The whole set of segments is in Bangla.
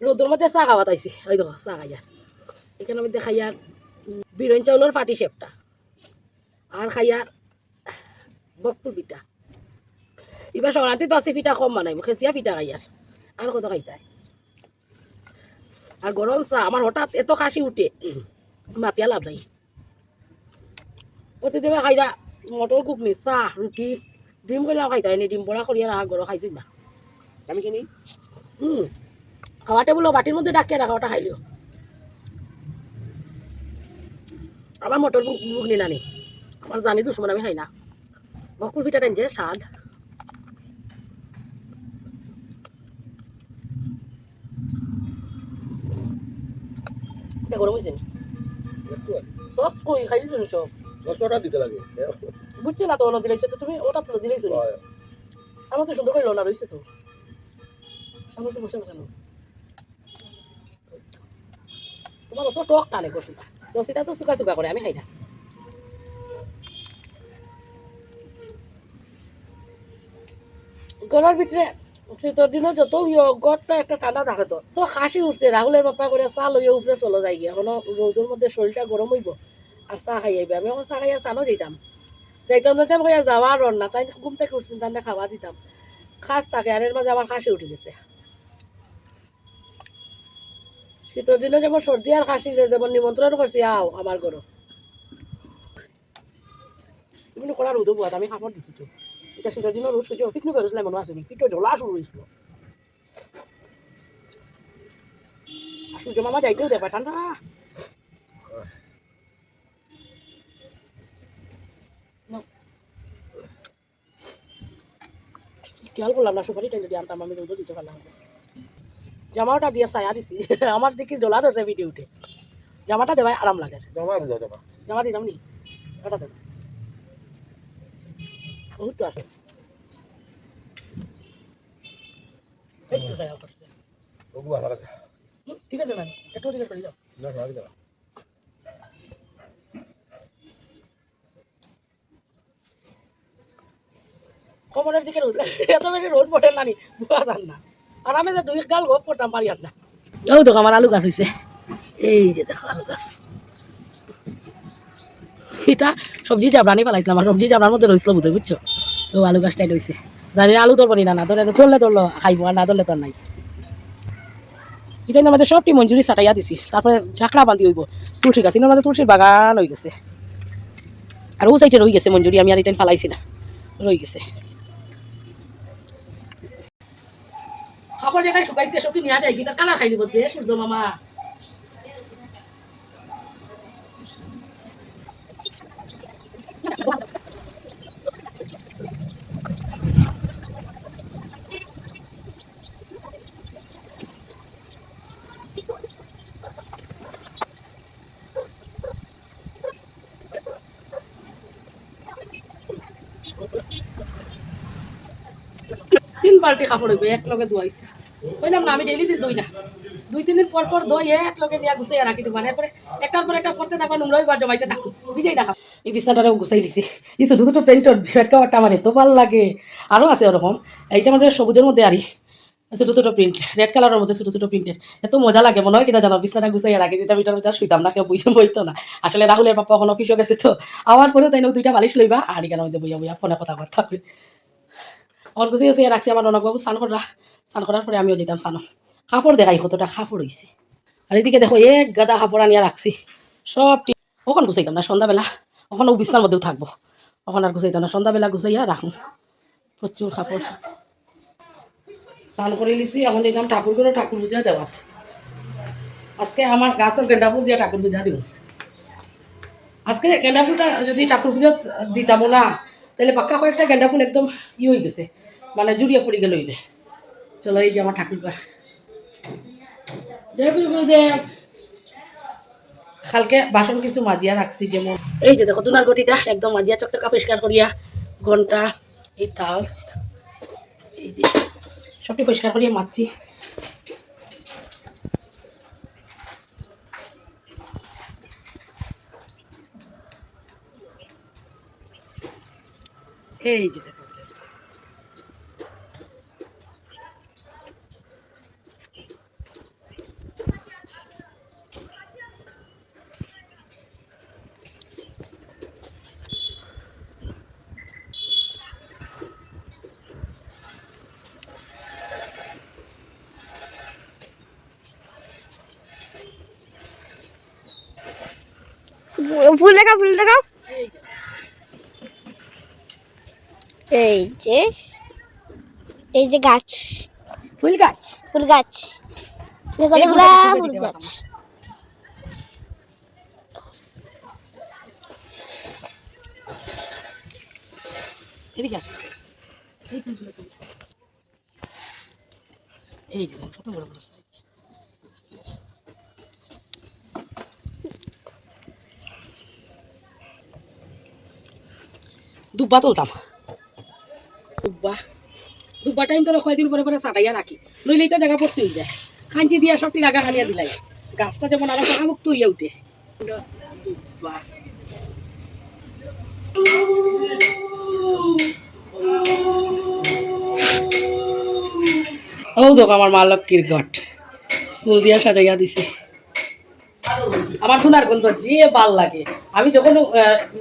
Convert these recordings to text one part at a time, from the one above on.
রোদর মধ্যে চা খাওয়া তাইছি, ওই দেখো চা খাইয়ার এখানের মধ্যে খাইয়ার বিরন চাউলের ফাটি সেপটা আর খাইয়ার বকফুল পিঠা। এবার সংক্রান্তির পাশে পিঠা কম বানাইব, খেসিয়া পিঠা খাইয়ার আর কত খাইতায়। আর গরম চা আমার হঠাৎ এত কাশি উঠে মাতিয়া লাভ নাই। প্রতিদিন খাইরা মটর ঘুগনি চা রুটি ডিম করলাম খাইতাই নি, ডিম বড়া করিয়া রাখা গরম খাইছি না আমি কিনি খাওয়াটা বলো বাটির মধ্যে ডাকিয়ে রাখা ওটা খাইলিও। আমার মটর ঘুগনি নানি আমার জানি দুশ্মন, আমি খাই না। মকুর পিঠা টেনছে স্বাদ। গরম হয়েছে সস কই খাইলি তুমি সব সসটা দিতে লাগে বুঝছি না তো অন্য দিলাইছে তো তুমি ওটা তো দিলাইছো আমার তো সুন্দর করে লোনা রয়েছে তো সামনে তো বসে বসানো তোমার তো টক টানে বসুটা সসিটা তো শুকা শুকা করে আমি খাই না। গলার ভিতরে শীতের দিনও যত গড়টা একটা ঠান্ডা থাকে তো তো হাসি উঠছে রাহুলের বাপ্পা করে চা লইয়া উপরে চলে যাই গিয়ে এখনো রোদের মধ্যে শরীরটা গরম হইব আর চা খাই আইবে। আমি এখন চা খাইয়া চানো যেতাম যাইতাম হইয়া যাওয়া রন্না তাই ঘুম থেকে উঠছেন তাই খাওয়া দিতাম খাস থাকে আর এর মাঝে আমার হাসি উঠে গেছে। শীতের দিনে যেমন সর্দি আর খাসি যেমন নিমন্ত্রণ করছি আও আমার ঘরও তুমি করার রোদও পোয়াত আমি কাপড় দিছি তো এটা শীতের দিনের রোদ সহ্য ফিটনি করেছিলাম মনে আসেনি ফিটো জ্বলা শুরু হয়েছিল। সূর্য মামা যাইতেও দেবা ঠান্ডা খেয়াল করলাম না সুপারিটা যদি আনতাম আমি রোদও দিতে পারলাম। জামাটা দিয়ে ছায়া দিছি আমার দিকে জ্বলা ধরছে ভিডিওতে জামাটা দেওয়াই আরাম লাগে। জামা দিতাম নি ওটা দেব বহুত তো আছে ঠিক আছে ম্যাম একটু দিকে করে যাও কোমরের দিকে রোদ এত বেশি রোদ পড়ে না নি বুয়া যান না আর আমি যে দুই গাল গোপ করতাম পারি আর না। ওই দেখো আমার আলু গাছ হয়েছে এই যে দেখো আলু গাছ এটা সবজি জাবরানি ফেলাইছিলাম আমার সবজি জাবরার মধ্যে রয়েছিল বুঝতে বুঝছো ও আলু গাছটাই রয়েছে জানি আলু ধরবো না না ধরে ধরলে খাইবো আর না ধরলে তোর নাই। এটা আমাদের সবটি মঞ্জুরি ছাটাইয়া দিছি তারপরে ঝাঁকড়া বান্ধি হইব তুলসী গাছ আমাদের তুলসীর বাগান হয়ে গেছে আর ও সাইডে রয়ে গেছে মঞ্জুরি আমি আর এটা ফেলাইছি না রয়ে গেছে। খবর জায়গায় শুকাইছে সবটি নেওয়া যায় কি তার কালার খাই দিব যে সূর্য মামা তিন বালতি কাপড় হইবে এক লগে ধোয়াইছে কইলাম না আমি ডেইলি দিন ধুই না দুই তিন দিন পর পর ধোই এক লগে নিয়ে গুছাইয়া রাখি দিব এরপরে একটার পর একটা পড়তে থাকবা নোংরা হইবার জমাইতে থাকো বিজেই না এই বিছনাটারেও গুছাই লিছি এই ছোটো ছোটো প্যান্টর ব্যাট কাভারটা আমার এত ভালো লাগে আরও আছে ওরকম এইটা আমাদের সবুজের মধ্যে আরি ছোটো ছোটো প্রিন্ট রেড কালারের মধ্যে ছোটো ছোটো প্রিন্টের এত মজা লাগে মনে হয় কিনা জানো বিছনাটা গুছাইয়া রাখি দিতাম এটার মধ্যে শুইতাম না কেউ বইতো না আসলে রাহুলের পাপা এখন অফিসে গেছে তো আমার পরেও তাই দুইটা বালিশ লইবা আর এখানের মধ্যে বইয়া বইয়া ফোনে কথা কই আমার গুছিয়ে রাখছি আমার রনকবাবু স্নান করার পরে আমিও দিতাম স্নান কাপড় দেখাই কতটা কাপড় হয়েছে আর এদিকে দেখো এক গাদা কাপড় আনিয়া রাখছি সবটি ওখান গুছাইতাম না সন্ধ্যাবেলা ওখানে বিছনার মধ্যেও থাকবো ওখানে আর গুছাইতাম না সন্ধ্যাবেলা গুছাইয়া রাখুন প্রচুর কাপড় স্নান করে লিছি এখন দিতাম ঠাকুর করে ঠাকুর পূজা দেওয়া আজকে আমার গাছের গেন্দা ফুল দিয়ে ঠাকুর পূজা দিব আজকে গেন্দা ফুলটা যদি ঠাকুর পূজা দিতাম না তাহলে পাক্কা কয়েকটা গেন্দা ফুল একদম হয়ে গেছে মানে জুড়িয়ে পড়ি গেল হইলে চলো এই যে আমার ঠাকুর পার জয় গুরু গুরুদেব। কালকে বাসন কিছু মাজিয়া রাখছি যেমন এই যে দেখো দুনার গটিটা একদম মাজিয়া চকচকা পরিষ্কার করিয়া ঘন্টা এই তাল এই যে সবটি পরিষ্কার করিয়া মারছি। এই যে দেখো ফুল দেখাও, ফুল দেখাও। এই যে এই যে, এই যে গাছ, ফুল গাছ। ফুল গাছ, এই কতগুলা ফুলটা ফুল দিতে গাছ। পারতাম। এদিকে আস। এই ফুলগুলো তুলি। এই যে দেখো, কত বড় বড় সাইজ। দুব্বা তুলতাম। দুব্বাটা কিন্তু কয়দিন পরে পরে ছাটাইয়া রাখি, নইলে এটা জায়গা পড়তে হয়ে যায়। খাঞ্চি দিয়া সবটি লাগা হারিয়া দিলাই, গাছটা যেমন আরো মুক্ত হইয়া উঠে। দুব্বা ও দেখো আমার মা লক্ষ্মীর ঘট ফুল দিয়া সাজাইয়া দিছে। আমার ধুনার গন্ধ যে ভাল লাগে। আমি যখন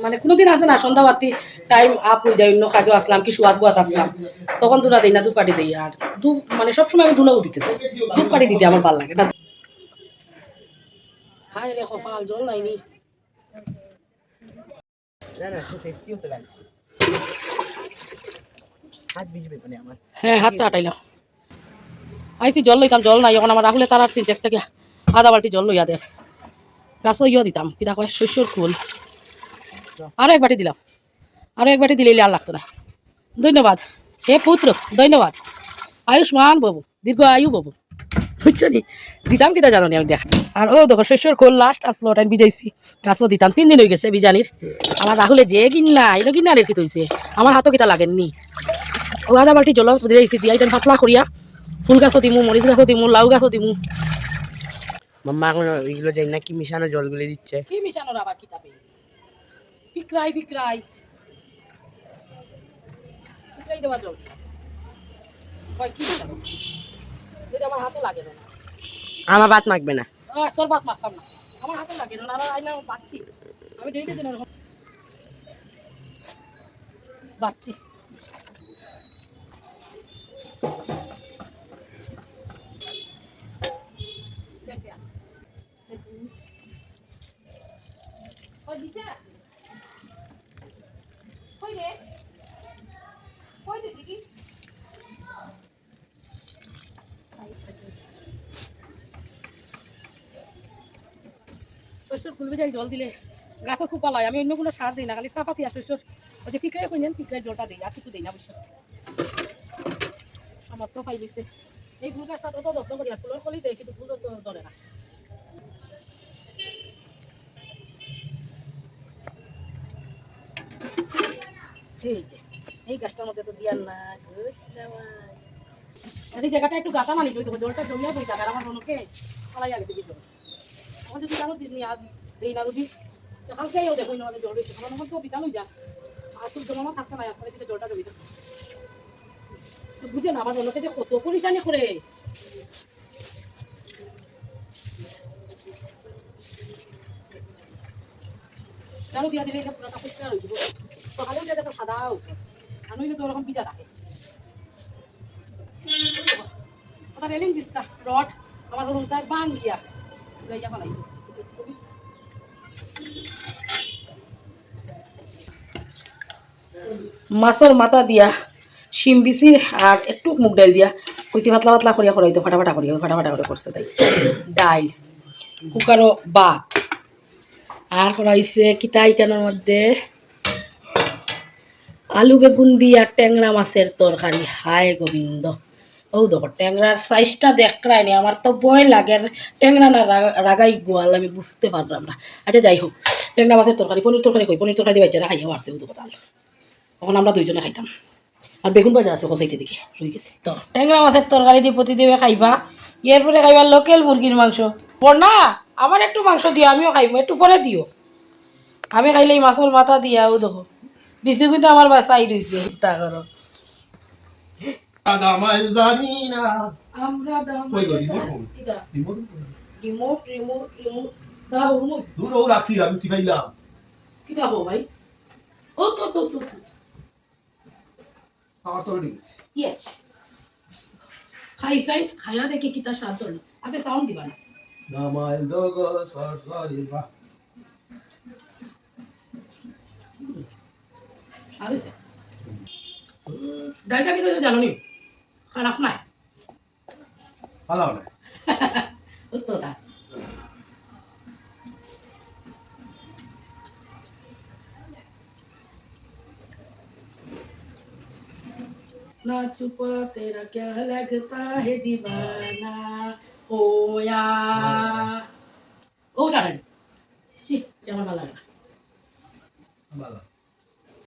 মানে কোনোদিন আছে না সন্ধ্যা বাতি টাইম আপ হয়ে যায়, অন্য কাজও আসলাম কি সুয়াদ বুয়াত আসলাম, তখন ধুনা দিই না, দুপাটি দিই। আর মানে সবসময় আমি ধুনাও দিতেছি, দুপাটি দিতে আমার ভাল লাগে না। হায় রে কপাল, জল নাইনি। হ্যাঁ, হাতটা হাঁটাইলাম। আইসি জল লইতাম, জল নাই এখন আমার। রাহুলে তার আর সিনটেক্স থেকে আধা বালতি জল লইয়া দেয়। গাছও ইয়ে দিতাম, কিনা কয় শস্যর ফুল। আরো এক বাটি দিলাম, আরো এক বাটি দিলে আর লাগতো না। ধন্যবাদ হে পুত্র, ধন্যবাদ। আয়ুষ্মান বাবু, দীর্ঘ আয়ু বাবু, বুঝছো নি? দিতাম কিনা জানো নি আমি দেখ। আর ও দেখো শস্যর খোল লাস্ট আসলো, ওটা আমি ভিজাইছি, গাছও দিতাম। 3 দিন হয়ে গেছে বিজানির। আমার রাহুলে যে কিনা এলো কিনা রেখে তৈছে, আমার হাতও কিতা লাগেননি। ও আধা বাটি জল দিয়েছি, দিয়া এটা পাতলা করিয়া ফুল গাছও দিমু, মরিচ গাছও দিমু, লাউ গাছও দিমু। মাম্মা এখন এগুলো যাই না কি মিশানো জলগুলো দিচ্ছে। কি মিশানোর আবার কিতাবে ফিকরাই ফিকরাই ফিকরাই দেওয়া জল কয় কি মিশানো? যদি আমার হাতে লাগে না। আমার ভাত মাখবে না। তোর ভাত মাখতাম না, আমার হাতে লাগে না। আর আইনা বাচ্চি, আমি ডেইলি দিন বাচ্চি। শস্যর ফুল ভিজাই জল দিলে গাছও খুব ভালো হয়। আমি অন্য কোনো সার দিই না, খালি চাপাতি আর শস্যর ওই যে ফিকরাই কইলেন, ফিকরাই জলটা দিই, আর কিছু দিই না। অবশ্য সমর্থ পাই দিছে। এই ফুল গাছটা তত যত্ন করি, আর ফুলের কলি দেয় কিন্তু ফুল তো ধরে না। এই যে এই গাছটার মধ্যে তো দিয়ার না, এই জায়গাটা একটু গাছা মানি জলটা জমিয়া বই থাকে। আর আমার মনকে ফালাইয়া গেছে ভিতরে। এখন যদি কারো দিই আর দেই না, যদি কালকেও দেখো আমাদের জল রয়েছে, আমার তো বিকাল হয়ে যা আর তুই জমা থাকতে না, আপনার দিকে জলটা জমি থাকে। বুঝে না আমার মনকে যে কত পরিশানি করে। কেন দিয়া দিলে এটা পুরোটা পরিষ্কার হয়ে যাব, সকালেও যেটা তো সাদা উঠে, আর নইলে তো ওরকম ভিজা থাকে। ওটা রেলিং দিস না, রড আমার রোজদার বাং গিয়া লইয়া ফেলাইছে। মাছের মাথা দিয়া শিম বিচি আর একটু মুগ ডাল দিয়া কইছি পাতলা পাতলা করিয়া করাইতো, ফাটাফাটা করিয়া ফাটাফাটা করে করছে তাই। ডাইল কুকারও ভাত আর করাইছে কিতা আইটানোর মধ্যে আলু বেগুন দিয়া ট্যাংরা মাছের তরকারি। হায় গোবিন্দ, ও দেখো ট্যাংরার সাইজটা দেখরাই নি, আমার তো ভয় লাগে। ট্যাংরা না রাগাই গোয়াল, আমি বুঝতে পারলাম না। আচ্ছা যাই হোক, ট্যাংরা মাছের তরকারি, পনির তরকারি কই, পনির তরকারি বাচ্চারা খাইয়া পারছে, ও দেখো তাল তখন আমরা দুইজনে খাইতাম। আর বেগুন ভাজা আছে কষাইতে দিকে রয়ে গেছে। তো ট্যাংরা মাছের তরকারি দিয়ে প্রতিদিনে খাইবা, এরপরে খাইবা লোকেল মুরগির মাংস। না আমার একটু মাংস দিও, আমিও খাইবো, একটু পরে দিও। আমি খাইলে এই মাছের মাথা দিয়াও দেখো বেশি কিন্তু আমার বাসাই রয়েছে। তা করো আমরা রিমোট রিমোট রিমোট দাও রিমোট দূর ও রাখছি আমি চিপাইলাম। কি যাবো ভাই? ও তো তো তো আমার তো ঠিক আছে। ইয়েস খাইছাই, খাইয়া দেখি কিতা স্বাদ হলো। আপনি সাউন্ড দিবা না। নামাইল দগো সরসরি বা আর হয়েছে ডালটা কিন্তু জানো নি খারাপ নাই ভালো না উত্তরটা ना छुपा तेरा क्या लगता है दीवाना ओया ওটা নাই ছি আমার ভালো লাগে না ভালো